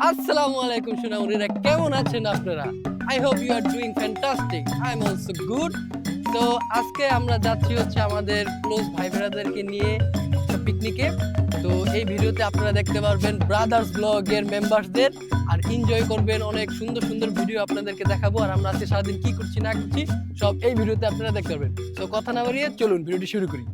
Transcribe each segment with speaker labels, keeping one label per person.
Speaker 1: আসসালামু আলাইকুম সোনামণিরা, কেমন আছেন আপনারা? I hope you are doing fantastic. I am also good. তো আজকে আমরা যাচ্ছি হচ্ছে আমাদের ক্লোজ ভাই ব্রাদারকে নিয়ে একটা পিকনিকে। তো এই ভিডিওতে আপনারা দেখতে পারবেন ব্রাদার্স ব্লগের মেম্বারসদের, আর এনজয় করবেন। অনেক সুন্দর সুন্দর ভিডিও আপনাদেরকে দেখাবো, আর আমরা আজকে সারাদিন কি করছি না করছি সব এই ভিডিওতে আপনারা দেখতে পারবেন। তো কথা না বাড়িয়ে চলুন ভিডিওটি শুরু করি।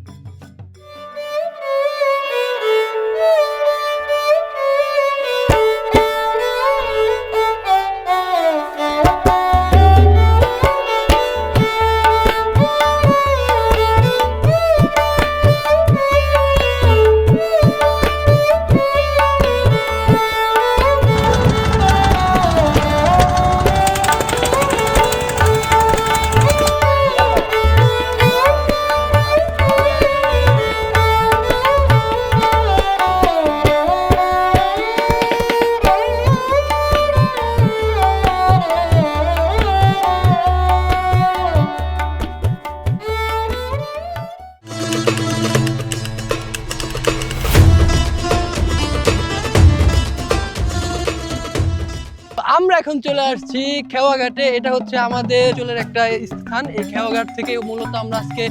Speaker 1: আমরা এখন চলে আসছি খেওয়াঘাটে। এটা হচ্ছে আমাদের চলের একটা স্থান। এই খেওয়াঘাট থেকে মূলত আমরা আজকে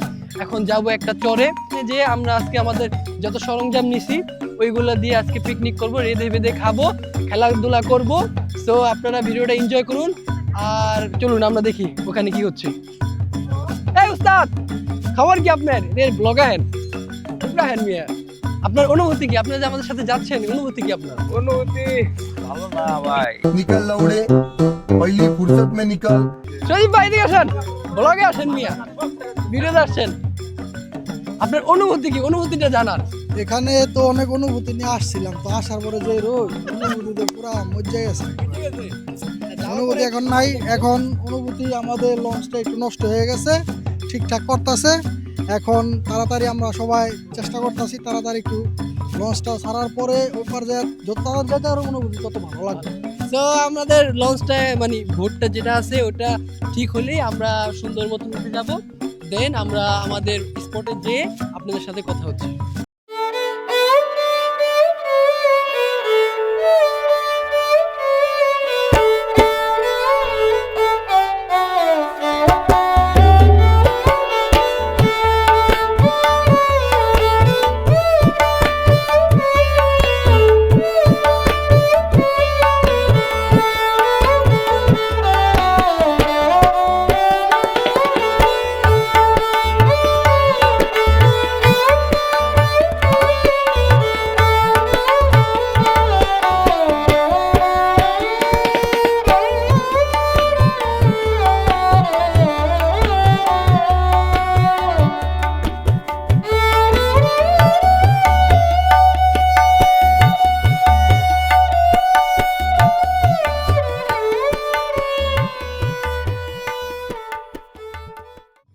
Speaker 1: এখন যাব একটা চরে, যে আমরা আজকে আমাদের যত সরঞ্জাম নিছি ওইগুলো দিয়ে আজকে পিকনিক করব, রেঁধে বেঁধে খাবো, খেলাধুলা করব। সো আপনারা ভিডিওটা এনজয় করুন, আর চলুন আমরা দেখি ওখানে কি হচ্ছে। এই উস্তাদ, খবর কি আপনার? ব্লগার ইব্রাহিম মিয়া, আপনার অনুভূতি কি? আপনারা যে আমাদের সাথে যাচ্ছেন, অনুভূতি কি আপনার?
Speaker 2: অনুভূতি ভালো না ভাই।
Speaker 3: निकल लौड़े पहली फुर्सत में निकल।
Speaker 1: শরীফ ভাই এদিকে আসেন, ব্লগে আসেন মিয়া, ভিডিওতে আসছেন। আপনার অনুভূতি কি? অনুভূতিটা জানান।
Speaker 4: এখানে তো অনেক অনুভূতি নিয়ে আসছিলাম, তো আসার পরে যে রোদ, অনুভূতিতে পুরা মজা গেছে। অনুভূতি এখন নাই। এখন অনুভূতি আমাদের লঞ্চটা একটু নষ্ট হয়ে গেছে, ঠিকঠাক করতেছে। এখন তাড়াতাড়ি আমরা সবাই চেষ্টা করতেছি তাড়াতাড়ি একটু লঞ্চটা ছাড়ার পরে ওপার যায়, যত তাড়াতাড়ি যেতে আরো অনুভূতি তত ভালো লাগবে।
Speaker 1: তো আমাদের লঞ্চটা মানে ভোটটা যেটা আছে ওটা ঠিক হলেই আমরা সুন্দর মতো উঠে যাব। দেন আমরা আমাদের স্পটে যেয়ে আপনাদের সাথে কথা হচ্ছে।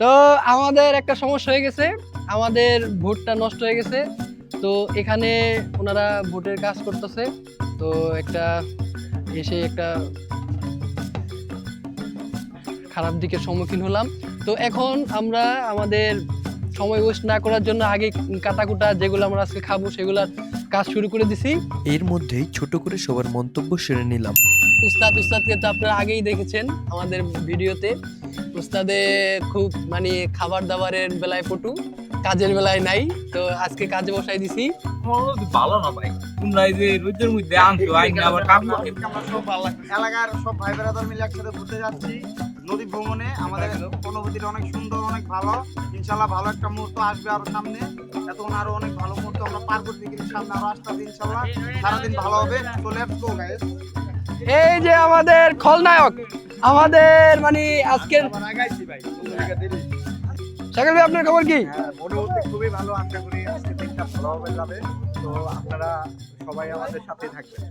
Speaker 1: তো আমাদের একটা সমস্যা হয়ে গেছে, আমাদের ভোটটা নষ্ট হয়ে গেছে। তো এখানে ওনারা ভোটের কাজ করতেছে, তো একটা খারাপ দিকের সম্মুখীন হলাম। তো এখন আমরা আমাদের সময় ওয়েস্ট না করার জন্য আগে কাটাকুটা যেগুলো আমরা আজকে খাবো সেগুলোর কাজ শুরু করে দিছি।
Speaker 5: এর মধ্যেই ছোট করে সবার মন্তব্য সেরে নিলাম।
Speaker 1: উস্তাদকে তো আপনারা আগেই দেখেছেন আমাদের ভিডিওতে। উস্তাদে খুব মানে খাবার দাবারের বেলায় পটু, কাজের বেলায় নাই। তো আজকে কাজে বসাই দিছি।
Speaker 2: অনুভূতি ভালো না ভাই। তোমরা এই যে রোদের মধ্যে আনছো আইনা আবার কাম করতে
Speaker 6: আমরা সব এলাকার সব ভাই ব্রাদার মিলে একসাথে ঘুরতে যাচ্ছি নদী ভ্রমণে। আমাদের অনুভূতিটা অনেক সুন্দর, অনেক ভালো। ইনশাল্লাহ ভালো একটা মুহূর্ত আসবে আরো সামনে। এতক্ষণ আরো অনেক ভালো মুহূর্ত আমরা পার করতে গেলে সামনে আরো আসতে হবে ইনশাল্লাহ। সারাদিন ভালো হবে। তো লেটস গো গাইস।
Speaker 1: এই যে আমাদের খলনায়ক, আমাদের মানে আজকের
Speaker 6: আগাইছি ভাই।
Speaker 1: শাকিল ভাই, আপনার খবর কি?
Speaker 6: অনুভূতি খুবই ভালো। আশা করি আজকে দিনটা ভালোভাবে যাবে। তো আপনারা সবাই আমাদের সাথে থাকবেন।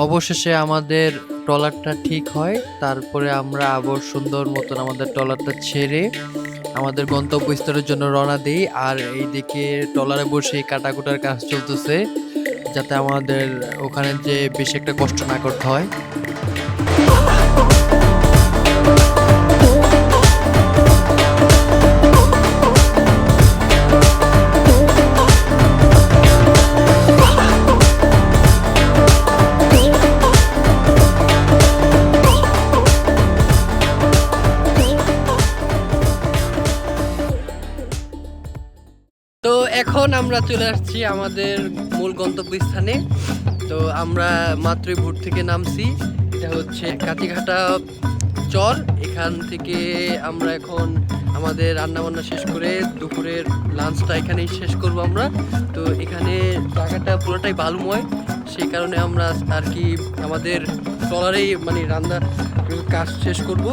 Speaker 5: অবশেষে আমাদের ট্রলারটা ঠিক হয়, তারপরে আমরা আবার সুন্দর মতন আমাদের ট্রলারটা ছেড়ে আমাদের গন্তব্যস্থলের জন্য রওনা দিই। আর এইদিকে ট্রলারে বসে কাটাকুটার কাজ চলতেছে, যাতে আমাদের ওখানে যে বেশি একটা কষ্ট না করতে হয়। এখন আমরা চলে আসছি আমাদের মূল গন্তব্যস্থানে। তো আমরা মাত্রই ভোর থেকে নামছি, এটা হচ্ছে কাতিঘাটা চর। এখান থেকে আমরা এখন আমাদের রান্নাবান্না শেষ করে দুপুরের লাঞ্চটা এখানেই শেষ করব আমরা। তো এখানে জায়গাটা পুরোটাই বালুময়, সেই কারণে আমরা আর কি আমাদের ট্রলারেই মানে রান্নার কাজ শেষ করব।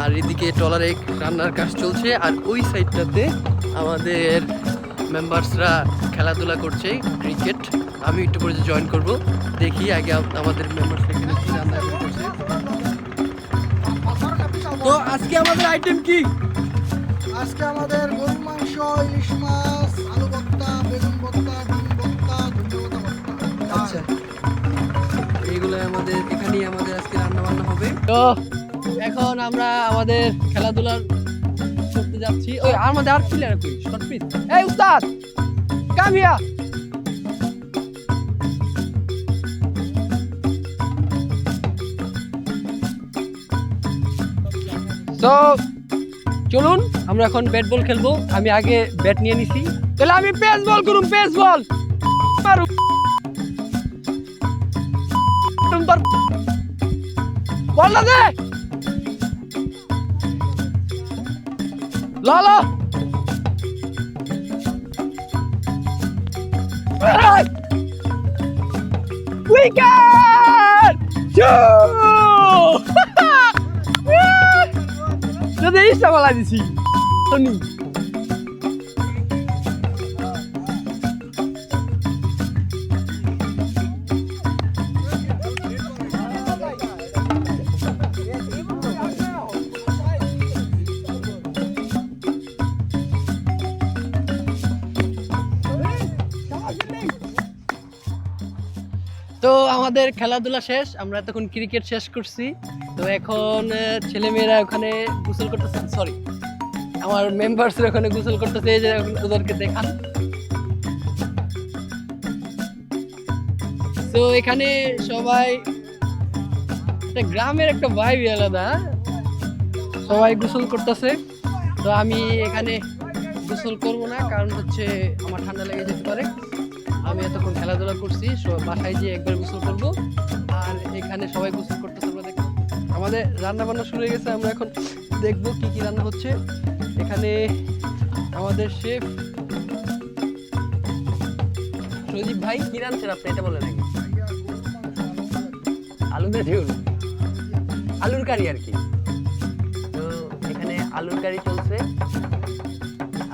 Speaker 5: আর এদিকে ট্রলারে রান্নার কাজ চলছে, আর ওই সাইডটাতে আমাদের মেম্বার্সরা খেলাধুলা করছে ক্রিকেট। আমি একটু করে জয়েন করব, দেখি আগে আমাদের মেম্বার্স এখানে কি রান্না করছে।
Speaker 1: তো আজকে আমাদের আইটেম কি?
Speaker 4: আজকে আমাদের গরুর মাংস, ইলিশ মাছ, আলু ভর্তা, বেগুন ভর্তা, ডিম ভর্তা, ধনে পাতা ভর্তা।
Speaker 1: আচ্ছা,
Speaker 5: এইগুলো আমাদের এখানেই আমাদের আজকে রান্না বান্না হবে।
Speaker 1: তো এখন আমরা আমাদের খেলাধুলা করতে যাচ্ছি। ওই আমাদের আর প্লেয়ার কই শর্ট পিচ। এই উস্তাদ কাম হিয়ার। তো চলুন আমরা এখন ব্যাট বল খেলবো। আমি আগে ব্যাট নিয়ে নিছি, তাহলে আমি পেস বল করুম। পেস বল মারু তোর বল না দে লালা উইকেট যদি ইচ্ছা বলা দিছি টনি। তো আমাদের খেলাধুলা শেষ, আমরা তখন ক্রিকেট শেষ করছি। তো এখন ছেলেমেয়েরা ওখানে গোসল করতেছে, সরি আমার মেম্বার্সরা ওখানে গোসল করতেছে, এই যে ওদেরকে দেখান। তো এখানে সবাই একটা গ্রামের একটা ভাইব আলাদা, সবাই গোসল করতেছে। তো আমি এখানে গোসল করব না, কারণ হচ্ছে আমার ঠান্ডা লেগে যেতে পারে। আমি এতক্ষণ খেলাধুলা করছি, বাসায় গিয়ে একবার গোসল করবো। আর এখানে সবাই গোসল করতেছে, আমরা দেখবো। আমাদের রান্না বান্না শুরু হয়ে গেছে, আমরা এখন দেখবো কি কি রান্না হচ্ছে। এখানে আমাদের শেফ সজীব ভাই কি রান্নাছেন আপনি এটা বলে নাকি? আলু দিয়ে ঝোল, আলুর কারি আর কি। তো এখানে আলুর কারি চলছে।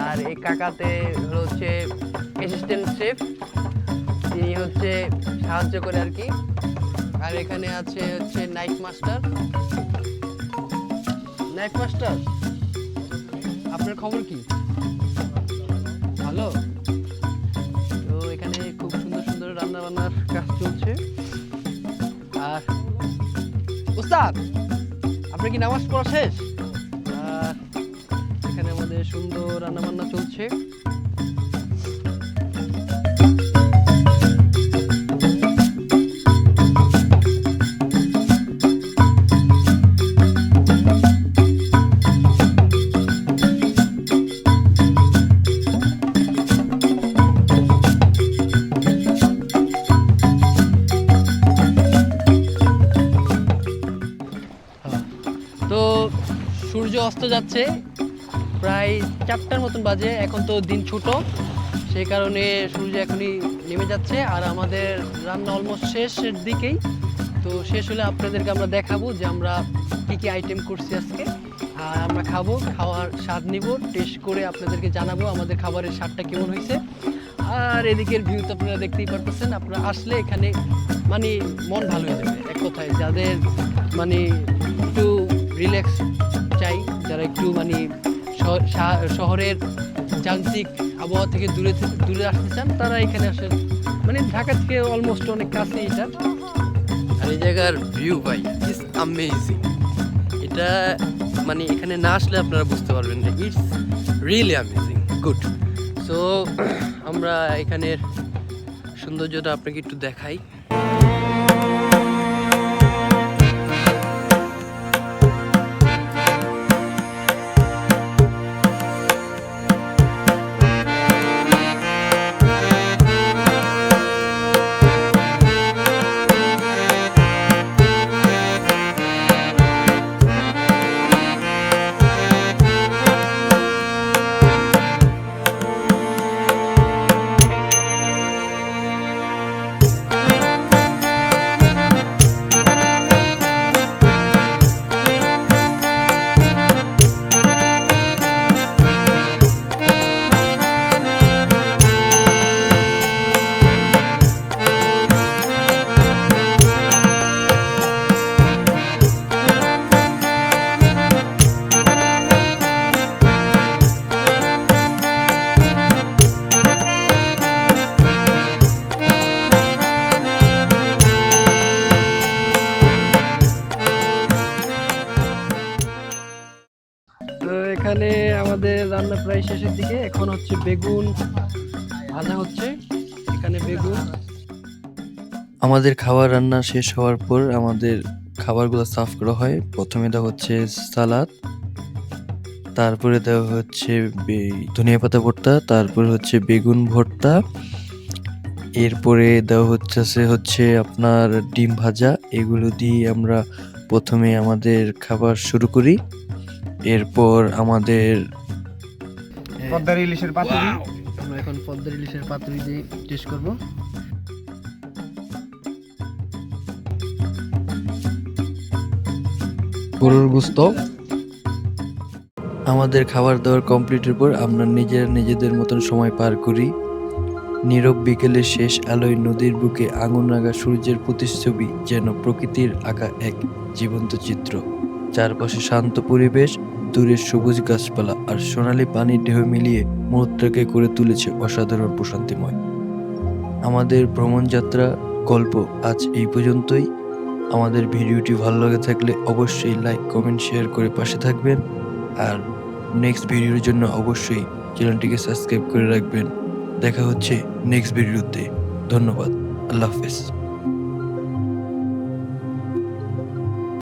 Speaker 1: আর এই কাকাতে হচ্ছে অ্যাসিস্ট্যান্ট শেফ, তিনি হচ্ছে সাহায্য করে আর কি। আর এখানে আছে হচ্ছে নাইট মাস্টার। নাইট মাস্টার, আপনার খবর কি? ভালো। তো এখানে খুব সুন্দর সুন্দর রান্না বান্নার কাজ চলছে। আর উস্তাদ, আপনার কি নামাজ পড়া শেষ? আর এখানে আমাদের সুন্দর রান্না বান্না চলছে। তো সূর্য অস্ত যাচ্ছে, প্রায় 4টার মতন বাজে। এখন তো দিন ছোট, সেই কারণে সূর্য এখনই নেমে যাচ্ছে। আর আমাদের রান্না অলমোস্ট শেষের দিকেই। তো শেষ হলে আপনাদেরকে আমরা দেখাবো যে আমরা কি কি আইটেম করছি আজকে। আর আমরা খাবো, খাওয়ার স্বাদ নিব, টেস্ট করে আপনাদেরকে জানাবো আমাদের খাবারের স্বাদটা কেমন হয়েছে। আর এদিকের ভিউ তো আপনারা দেখতেই পারতেছেন। আপনারা আসলে এখানে মানে মন ভালো হয়ে যাবে এক কথায়। যাদের মানে একটু রিল্যাক্স চাই, যারা একটু মানে শহরের যান্ত্রিক আবহাওয়া থেকে দূরে আসতে চান, তারা এখানে আসেন। মানে ঢাকা থেকে অলমোস্ট অনেক কাছে এটা।
Speaker 5: আর এই জায়গার ভিউ ভাই ইটস অ্যামেজিং। এটা মানে এখানে না আসলে আপনারা বুঝতে পারবেন না, it's really amazing good. So আমরা এখানের সৌন্দর্যটা আপনাকে একটু দেখাই।
Speaker 1: রান্না প্রায় শেষের দিকে। এখন হচ্ছে বেগুন ভাজা হচ্ছে, এখানে বেগুন।
Speaker 5: আমাদের খাবার রান্না শেষ হওয়ার পর আমাদের খাবারগুলো সার্ভ করা হয়। প্রথমে দেওয়া হচ্ছে সালাদ, তারপরে দেওয়া হচ্ছে ধনিয়া পাতা ভর্তা, তারপরে হচ্ছে বেগুন ভর্তা, এরপরে দেওয়া হচ্ছে আপনার ডিম ভাজা। এগুলো দিয়ে আমরা প্রথমে আমাদের খাবার শুরু করি। এরপর আমাদের
Speaker 6: পদ্মার ইলিশের পাতুরি।
Speaker 1: আমরা এখন পদ্মার ইলিশের পাতুরি দিয়ে টেস্ট করব। গরুর গোস্ত।
Speaker 5: আমাদের খাবার দাবার কমপ্লিটের পর আমরা নিজেদের মতন সময় পার করি। নীরব বিকেলের শেষ আলোয় নদীর বুকে আগুন লাগা সূর্যের প্রতিচ্ছবি যেন প্রকৃতির আঁকা এক জীবন্ত চিত্র। চারপাশে শান্ত পরিবেশ, দূরের সবুজ গাছপালা আর সোনালী পানির ঢেউ মিলিয়ে মুহূর্তকে করে তুলেছে অসাধারণ প্রশান্তিময়। আমাদের ভ্রমণ যাত্রা গল্প আজ এই পর্যন্তই। আমাদের ভিডিওটি ভালো লাগে থাকলে অবশ্যই লাইক, কমেন্ট, শেয়ার করে পাশে থাকবেন। আর নেক্সট ভিডিওর জন্য অবশ্যই চ্যানেলটিকে সাবস্ক্রাইব করে রাখবেন। দেখা হচ্ছে নেক্সট ভিডিওতে। ধন্যবাদ। আল্লাহ হাফেজ।